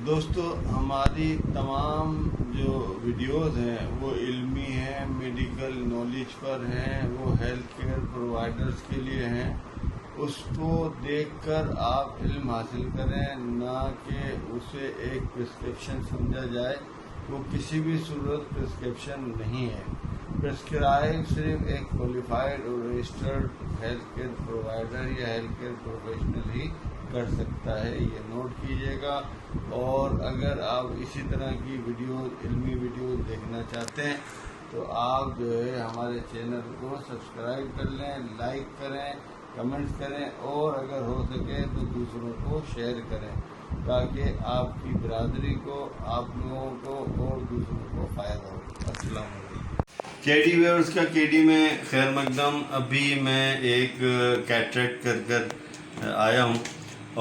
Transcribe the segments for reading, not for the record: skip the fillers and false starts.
दोस्तों, हमारी तमाम जो वीडियोस हैं वो इल्मी हैं, मेडिकल नॉलेज पर हैं, वो हेल्थ केयर प्रोवाइडर्स के लिए हैं। उसको देखकर आप इल्म हासिल करें, ना कि उसे एक प्रिस्क्रिप्शन समझा जाए। वो किसी भी सूरत प्रिस्क्रिप्शन नहीं है। प्रिस्क्राइब सिर्फ एक क्वालिफाइड और रजिस्टर्ड हेल्थ केयर प्रोवाइडर या हेल्थ केयर प्रोफेशनल ही कर सकता है, ये नोट कीजिएगा। और अगर आप इसी तरह की इल्मी वीडियो देखना चाहते हैं तो आप जो है हमारे चैनल को सब्सक्राइब कर लें, लाइक करें, कमेंट्स करें और अगर हो सके तो दूसरों को शेयर करें, ताकि आपकी बिरादरी को, आप लोगों को और दूसरों को फ़ायदा हो। अस्सलाम वालेकुम। केडी व्यूअर्स का केडी में खैर मकदम। अभी मैं एक कैटरेक्ट कर आया हूँ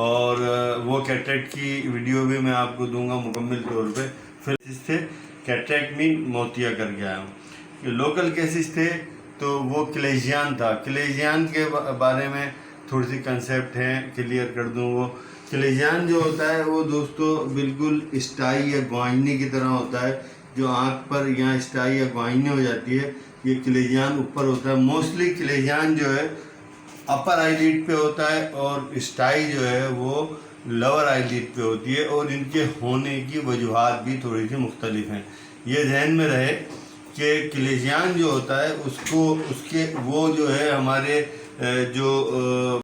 और वो कैटरेक्ट की वीडियो भी मैं आपको दूंगा मुकम्मल तौर पे। फिर इससे कैटरेक्ट में मोतिया करके आया हूँ। लोकल केसेस थे तो वो क्लेजियन था। क्लेजियन के बारे में थोड़ी सी कंसेप्ट हैं, क्लियर कर दूँ। वो क्लेजियन जो होता है वो दोस्तों बिल्कुल स्टाई या ग्वाइनी की तरह होता है। जो आँख पर यहाँ स्टाई या ग्वाइनी हो जाती है, ये क्लेजियन ऊपर होता है। मोस्टली क्लेजियन जो है अपर आईलिड पे होता है और स्टाई जो है वो लोअर आईलिड पे होती है, और इनके होने की वजूहात भी थोड़ी सी मुख्तलिफ हैं। ये ध्यान में रहे कि क्लेजियन जो होता है उसके वो जो है हमारे जो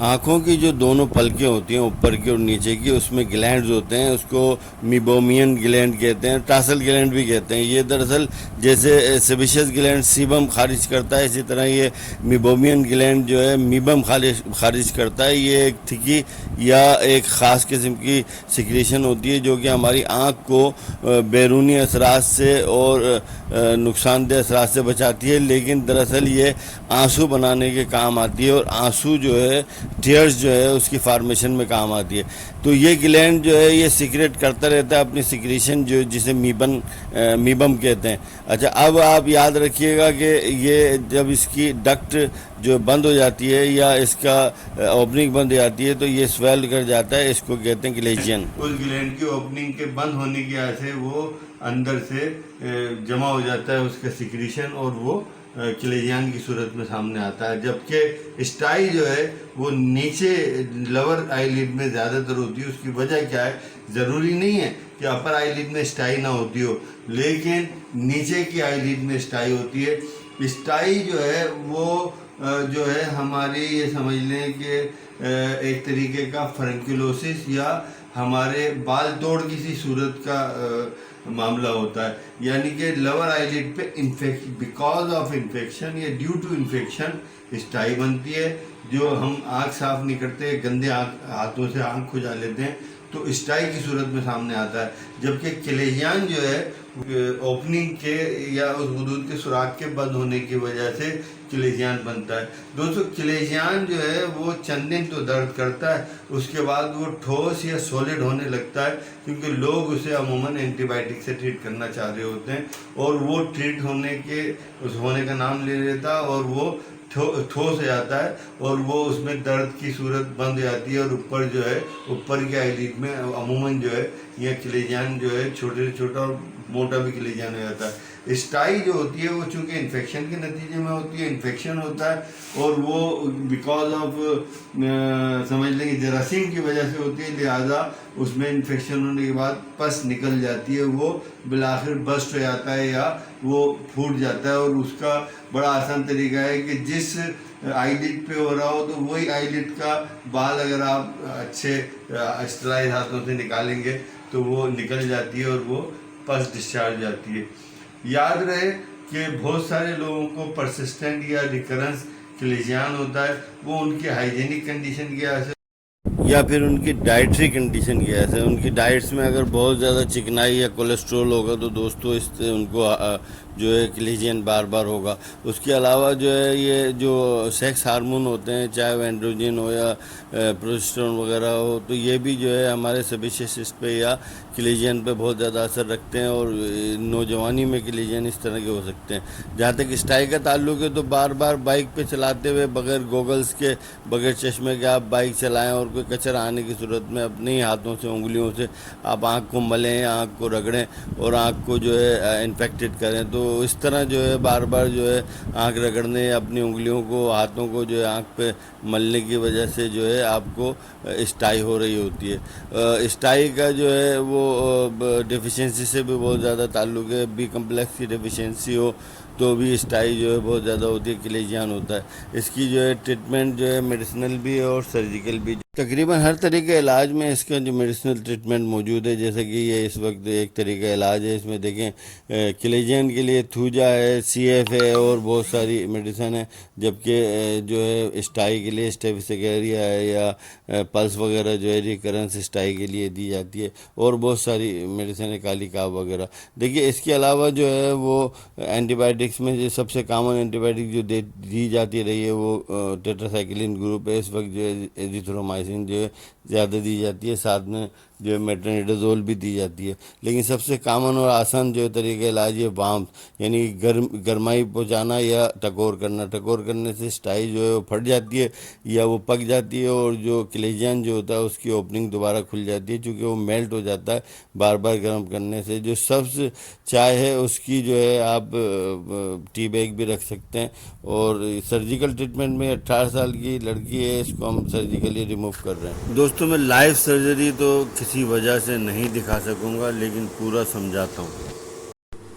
आँखों की जो दोनों पलकें होती हैं, ऊपर की और नीचे की, उसमें ग्लैंड्स होते हैं। उसको मीबोमियन ग्लैंड कहते हैं, टासल ग्लैंड भी कहते हैं। ये दरअसल जैसे सेबेशियस ग्लैंड सीबम खारिज करता है, इसी तरह ये मीबोमियन ग्लैंड जो है मीबम खारिज करता है। ये एक थिकी या एक ख़ास किस्म की सिक्रेशन होती है जो कि हमारी आँख को बैरूनी असरात से और नुकसानदेह असरात से बचाती है, लेकिन दरअसल ये आंसू बनाने के काम आती है और आंसू जो है टीयर्स जो है उसकी फार्मेशन में काम आती है। तो ये ग्लैंड जो है ये सीक्रेट करता रहता है अपनी सिक्रेशन, जो जिसे मीबम कहते हैं। अच्छा, अब आप याद रखिएगा कि ये जब इसकी डक्ट जो बंद हो जाती है या इसका ओपनिंग बंद हो जाती है तो ये स्वेल कर जाता है, इसको कहते हैं क्लेजियन। उस ग्लैंड की ओपनिंग के बंद होने की वजह से वो अंदर से जमा हो जाता है उसका सिक्रेशन, और वो क्लेजियन की सूरत में सामने आता है। जबकि स्टाई जो है वो नीचे लोअर आईलिड में ज़्यादातर होती है। उसकी वजह क्या है? ज़रूरी नहीं है कि अपर आईलिड में स्टाई ना होती हो, लेकिन नीचे की आईलिड में स्टाई होती है। स्टाई जो है वो जो है हमारी, ये समझ लें कि एक तरीके का फ्रंकुलोसिस या हमारे बाल तोड़ किसी सूरत का मामला होता है। यानी कि लोअर आईलिड पे बिकॉज ऑफ इन्फेक्शन या ड्यू टू इन्फेक्शन स्टाई बनती है, जो हम आँख साफ नहीं करते, गंदे हाथों से आँख खुजा लेते हैं, तो स्टाई की सूरत में सामने आता है। जबकि क्लेजियन जो है ओपनिंग के या उस हुदूद के सुराख के बंद होने की वजह से क्लेजियन बनता है। दोस्तों, क्लेजियन जो है वो चंद दिन तो दर्द करता है, उसके बाद वो ठोस या सॉलिड होने लगता है, क्योंकि लोग उसे अमूमन एंटीबायोटिक से ट्रीट करना चाह रहे होते हैं, और वो ट्रीट होने का नाम ले लेता है और वो ठोस हो जाता है, और वो उसमें दर्द की सूरत बंद हो जाती है। और ऊपर जो है, ऊपर के आईलिड में अमूमन जो है यह क्लेजियन जो है छोटे से छोटा और मोटा भी क्लेजियन हो जाता है। स्टाई जो होती है वो चूँकि इन्फेक्शन के नतीजे में होती है, इन्फेक्शन होता है, और वो बिकॉज ऑफ समझ लेंगे जरासीम की वजह से होती है, लिहाजा उसमें इन्फेक्शन होने के बाद पस निकल जाती है, वो बिलाखिर बस्ट हो जाता है या वो फूट जाता है। और उसका बड़ा आसान तरीका है कि जिस आईलिड पे हो रहा हो तो वही आईलिड का बाल अगर आप अच्छे स्टराइज हाथों से निकालेंगे तो वो निकल जाती है और वो पस डिस्चार्ज जाती है। याद रहे कि बहुत सारे लोगों को परसिस्टेंट या रिकरेंस क्लेजियन होता है, वो उनकी हाइजीनिक कंडीशन की वजह से या फिर उनकी डाइटरी कंडीशन की वजह से। उनकी डाइट्स में अगर बहुत ज़्यादा चिकनाई या कोलेस्ट्रॉल होगा तो दोस्तों इससे उनको जो है क्लेजियन बार बार होगा। उसके अलावा जो है ये जो सेक्स हार्मोन होते हैं, चाहे वो एंड्रोजन हो या प्रोजेस्टेरोन वगैरह हो, तो ये भी जो है हमारे सेबेशियस सिस्ट पे या क्लेजियन पे बहुत ज़्यादा असर रखते हैं, और नौजवानी में क्लेजियन इस तरह के हो सकते हैं। जहाँ तक स्टाई का ताल्लुक है तो बार बार बाइक पे चलाते हुए बगैर गोगल्स के, बगैर चश्मे के आप बाइक चलाएँ और कोई चढ़ाने की सूरत में अपने ही हाथों से, उंगलियों से आप आँख को मलें, आँख को रगड़ें और आँख को जो है इन्फेक्टेड करें। तो इस तरह जो है बार बार जो है आँख रगड़ने, अपनी उंगलियों को, हाथों को जो है आँख पे मलने की वजह से जो है आपको स्टाई हो रही होती है। स्टाई का जो है वो डिफिशिएंसी से भी बहुत ज़्यादा ताल्लुक़ है। बी कम्प्लेक्स की डिफिशिएंसी हो तो भी स्टाई जो है बहुत ज़्यादा होती है, क्लेजियन होता है। इसकी जो है ट्रीटमेंट जो है मेडिसिनल भी है और सर्जिकल भी। तकरीबन हर तरह के इलाज में इसका जो मेडिसिनल ट्रीटमेंट मौजूद है। जैसे कि ये इस वक्त एक तरीका इलाज है, इसमें देखें क्लेजियन के लिए थूजा है, CF है और बहुत सारी मेडिसिन है। जबकि जो है स्टाई के लिए स्टेफिसेकेरिया है या पल्स वगैरह जो है रिकरेंस स्टाई के लिए दी जाती है और बहुत सारी मेडिसिन है, काली काव वगैरह। देखिए इसके अलावा जो है वो एंटीबायोटिक्स में जो सबसे कॉमन एंटीबायोटिक जो दी जाती रही है वो टेट्रासाइक्लिन ग्रुप है। इस वक्त जो है एजिथ्रोमाइसिन जो है ज़्यादा दी जाती है, साथ में जो है मेट्रोनिडाजोल भी दी जाती है। लेकिन सबसे कॉमन और आसान जो तरीका इलाज है वार्म, यानी गर्माई पहुंचाना या टकोर करना। टकोर करने से स्टाई जो है वो फट जाती है या वो पक जाती है और जो क्लेजियन जो होता है उसकी ओपनिंग दोबारा खुल जाती है, चूँकि वो मेल्ट हो जाता है बार बार गर्म करने से। जो सब्ज़ चाय है उसकी जो है आप टी बैग भी रख सकते हैं। और सर्जिकल ट्रीटमेंट में 18 साल की लड़की है, इसको हम सर्जिकली रिमूव कर रहे हैं। दोस्तों मैं लाइव सर्जरी तो किसी वजह से नहीं दिखा सकूंगा, लेकिन पूरा समझाता हूँ।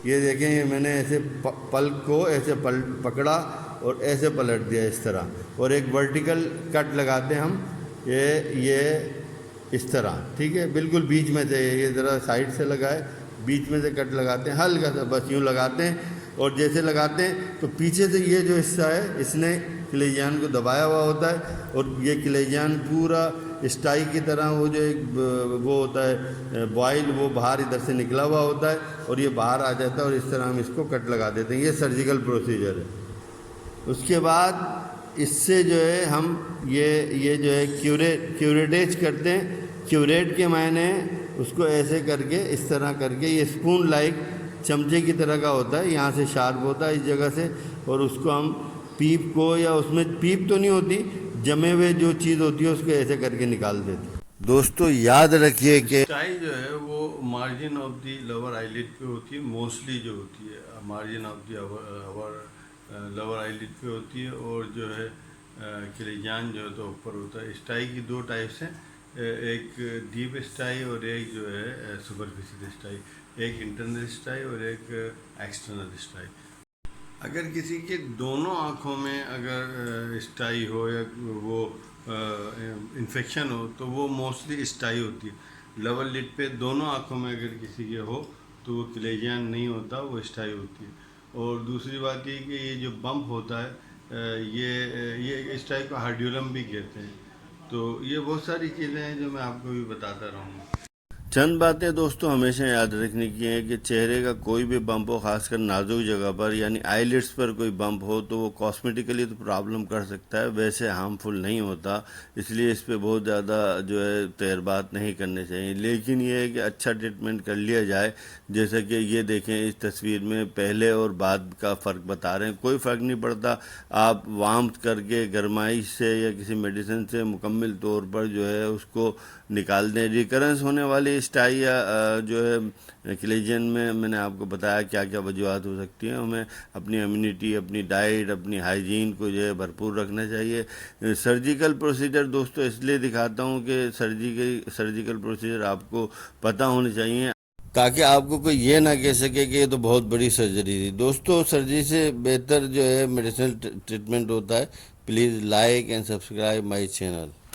ये देखें, ये मैंने ऐसे पल्प को ऐसे पकड़ा और ऐसे पलट दिया इस तरह, और एक वर्टिकल कट लगाते हैं हम ये इस तरह, ठीक है, बिल्कुल बीच में से, ये ज़रा साइड से लगाए, बीच में से कट लगाते हैं, हल्का सा बस यूँ लगाते हैं। और जैसे लगाते हैं तो पीछे से ये जो हिस्सा है इसने क्लेजियन को दबाया हुआ होता है और ये क्लेजियन पूरा स्टाई की तरह वो जो एक वो होता है बॉयल, वो बाहर इधर से निकला हुआ होता है और ये बाहर आ जाता है और इस तरह हम इसको कट लगा देते हैं। ये सर्जिकल प्रोसीजर है। उसके बाद इससे जो है हम ये जो है क्यूरेटेज करते हैं। क्यूरेट के मायने उसको ऐसे करके, इस तरह करके, ये स्पून लाइक चमचे की तरह का होता है, यहाँ से शार्प होता है इस जगह से, और उसको हम पीप को, या उसमें पीप तो नहीं होती, जमे हुए जो चीज़ होती है उसको ऐसे करके निकाल देते। दोस्तों याद रखिए कि स्टाई जो है वो margin of the lower eyelid पे होती है, मोस्टली जो होती है margin of the lower eyelid पे होती है, और जो है क्लेजियन जो है तो ऊपर होता है। स्टाई की दो टाइप्स हैं, एक डीप स्टाई और एक जो है सुपरफिशियल स्टाई, एक इंटरनल स्टाई और एक एक्सटर्नल स्टाई। अगर किसी के दोनों आँखों में अगर स्टाई हो या वो इन्फेक्शन हो तो वो मोस्टली स्टाई होती है। लोअर लिड पे दोनों आँखों में अगर किसी के हो तो वो क्लेजियन नहीं होता, वो स्टाई होती है। और दूसरी बात ये कि ये जो बम्प होता है ये स्टाई को हार्ड्यूलम भी कहते हैं। तो ये बहुत सारी चीज़ें हैं जो मैं आपको भी बताता रहूँगा। चंद बातें दोस्तों हमेशा याद रखने की है कि चेहरे का कोई भी बम्प हो, खासकर नाजुक जगह पर यानी आईलिड्स पर कोई बम्प हो, तो वो कॉस्मेटिकली तो प्रॉब्लम कर सकता है, वैसे हार्मफुल नहीं होता। इसलिए इस पे बहुत ज़्यादा जो है तजर्बात नहीं करने चाहिए। लेकिन ये है कि अच्छा ट्रीटमेंट कर लिया जाए। जैसे कि ये देखें इस तस्वीर में पहले और बाद का फ़र्क बता रहे हैं, कोई फ़र्क नहीं पड़ता। आप वार्मथ करके गरमाइश से या किसी मेडिसिन से मुकम्मल तौर पर जो है उसको निकाल दें। रिकरेंस होने वाली स्टाई या जो है क्लेजियन में मैंने आपको बताया क्या क्या वजूहत हो सकती हैं। हमें अपनी इम्यूनिटी, अपनी डाइट, अपनी हाइजीन को जो है भरपूर रखना चाहिए। सर्जिकल प्रोसीजर दोस्तों इसलिए दिखाता हूँ कि सर्जिकल प्रोसीजर आपको पता होने चाहिए, ताकि आपको कोई ये ना कह सके कि ये तो बहुत बड़ी सर्जरी थी। दोस्तों सर्जरी से बेहतर जो है मेडिसिनल ट्रीटमेंट होता है। Please like and subscribe my channel.